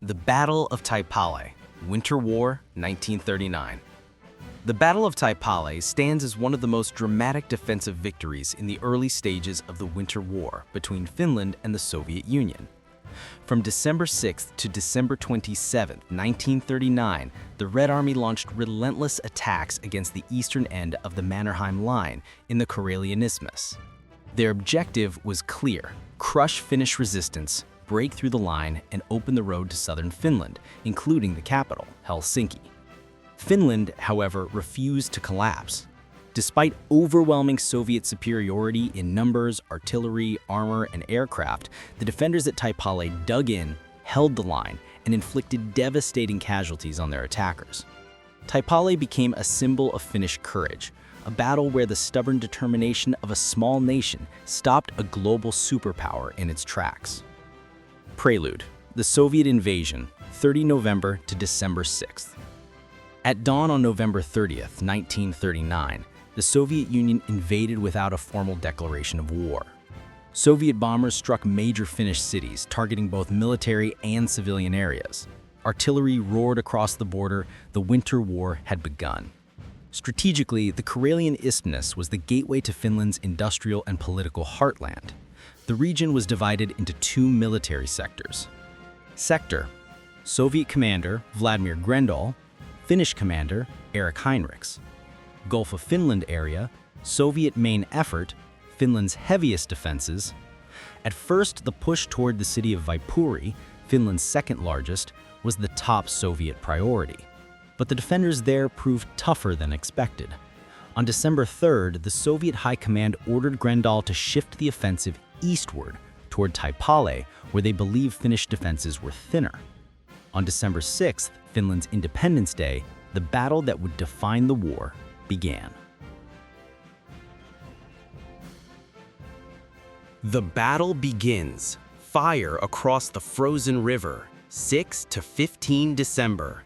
The Battle of Taipale, Winter War, 1939. The Battle of Taipale stands as one of the most dramatic defensive victories in the early stages of the Winter War between Finland and the Soviet Union. From December 6th to December 27th, 1939, the Red Army launched relentless attacks against the eastern end of the Mannerheim Line in the Karelian Isthmus. Their objective was clear: crush Finnish resistance, break through the line, and open the road to southern Finland, including the capital, Helsinki. Finland, however, refused to collapse. Despite overwhelming Soviet superiority in numbers, artillery, armor, and aircraft, the defenders at Taipale dug in, held the line, and inflicted devastating casualties on their attackers. Taipale became a symbol of Finnish courage, a battle where the stubborn determination of a small nation stopped a global superpower in its tracks. Prelude: the Soviet invasion, 30 November to December 6th. At dawn on November 30th, 1939, the Soviet Union invaded without a formal declaration of war. Soviet bombers struck major Finnish cities, targeting both military and civilian areas. Artillery roared across the border. The Winter War had begun. Strategically, the Karelian Isthmus was the gateway to Finland's industrial and political heartland. The region was divided into two military sectors. Sector: Soviet commander Vladimir Grendel, Finnish commander Erich Heinrichs. Gulf of Finland area: Soviet main effort, Finland's heaviest defenses. At first, the push toward the city of Viipuri, Finland's second largest, was the top Soviet priority. But the defenders there proved tougher than expected. On December 3rd, the Soviet High Command ordered Grendel to shift the offensive eastward toward Taipale, where they believed Finnish defenses were thinner. On December 6th, Finland's Independence Day, the battle that would define the war began. The battle begins. Fire across the frozen river, 6 to 15 December.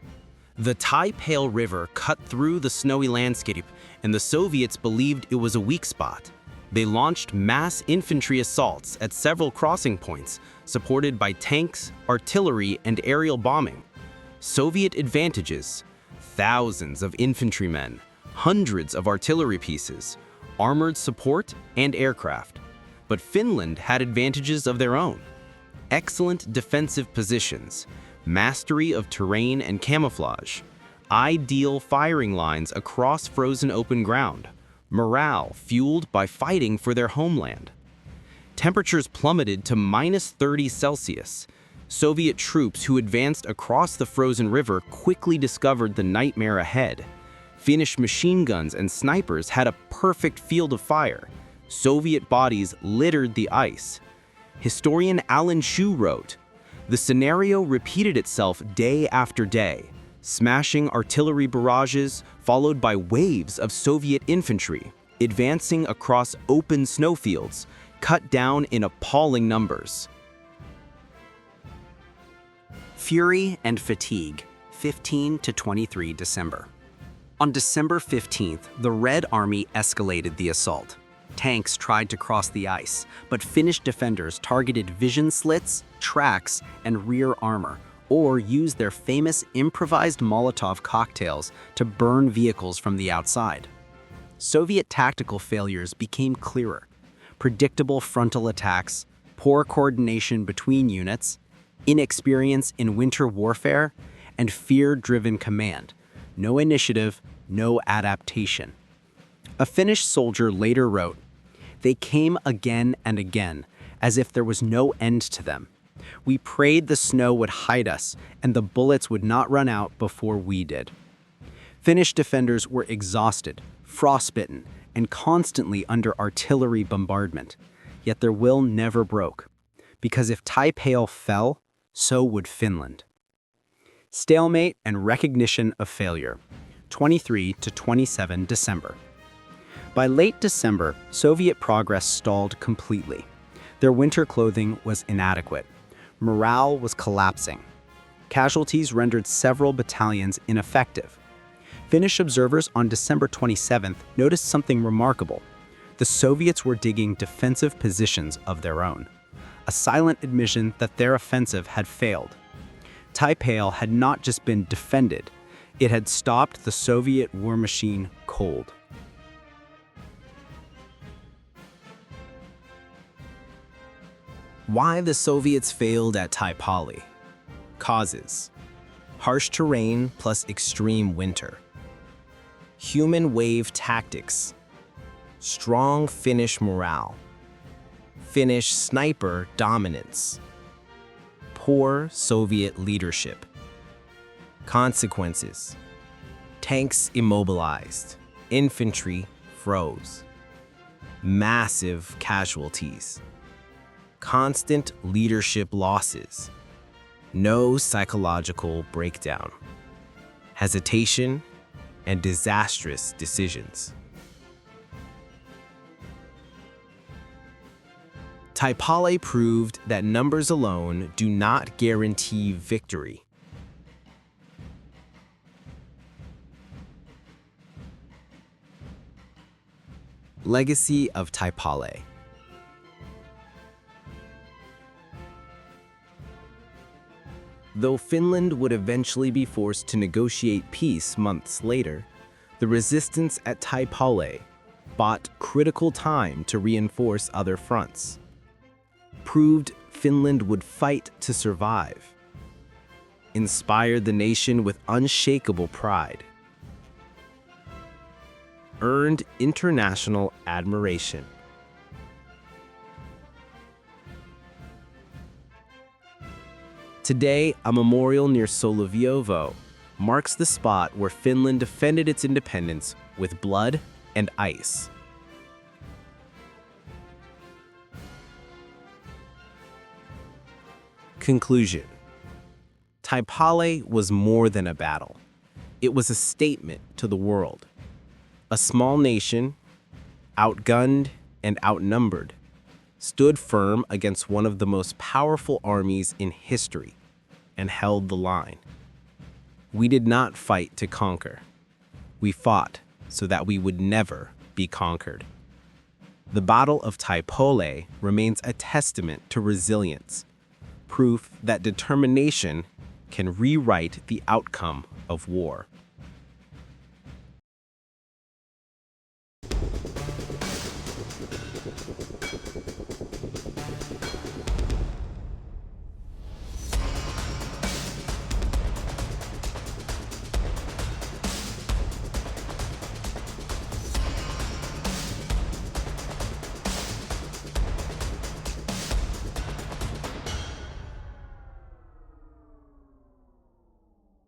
The Taipale River cut through the snowy landscape, and the Soviets believed it was a weak spot. They launched mass infantry assaults at several crossing points, supported by tanks, artillery, and aerial bombing. Soviet advantages: thousands of infantrymen, hundreds of artillery pieces, armored support, and aircraft. But Finland had advantages of their own: excellent defensive positions, mastery of terrain and camouflage, ideal firing lines across frozen open ground, morale fueled by fighting for their homeland. Temperatures plummeted to -30°C. Soviet troops who advanced across the frozen river quickly discovered the nightmare ahead. Finnish machine guns and snipers had a perfect field of fire. Soviet bodies littered the ice. Historian Alan Shu wrote, "The scenario repeated itself day after day. Smashing artillery barrages, followed by waves of Soviet infantry, advancing across open snowfields, cut down in appalling numbers." Fury and fatigue, 15 to 23 December. On December 15th, the Red Army escalated the assault. Tanks tried to cross the ice, but Finnish defenders targeted vision slits, tracks, and rear armor, or used their famous improvised Molotov cocktails to burn vehicles from the outside. Soviet tactical failures became clearer: predictable frontal attacks, poor coordination between units, inexperience in winter warfare, and fear-driven command. No initiative, no adaptation. A Finnish soldier later wrote, "They came again and again, as if there was no end to them. We prayed the snow would hide us and the bullets would not run out before we did." Finnish defenders were exhausted, frostbitten, and constantly under artillery bombardment. Yet their will never broke, because if Taipale fell, so would Finland. Stalemate and recognition of failure, 23 to 27 December. By late December, Soviet progress stalled completely. Their winter clothing was inadequate. Morale was collapsing. Casualties rendered several battalions ineffective. Finnish observers on December 27th noticed something remarkable. The Soviets were digging defensive positions of their own, a silent admission that their offensive had failed. Taipale had not just been defended, it had stopped the Soviet war machine cold. Why the Soviets failed at Taipale. Causes: harsh terrain plus extreme winter. Human wave tactics. Strong Finnish morale. Finnish sniper dominance. Poor Soviet leadership. Consequences: tanks immobilized, infantry froze. Massive casualties. Constant leadership losses. No psychological breakdown. Hesitation and disastrous decisions. Taipale proved that numbers alone do not guarantee victory. Legacy of Taipale. Though Finland would eventually be forced to negotiate peace months later, the resistance at Taipale bought critical time to reinforce other fronts. Proved Finland would fight to survive. Inspired the nation with unshakable pride. Earned international admiration. Today, a memorial near Solovyovo marks the spot where Finland defended its independence with blood and ice. Conclusion: Taipale was more than a battle. It was a statement to the world. A small nation, outgunned and outnumbered, stood firm against one of the most powerful armies in history and held the line. We did not fight to conquer. We fought so that we would never be conquered. The Battle of Taipale remains a testament to resilience, proof that determination can rewrite the outcome of war.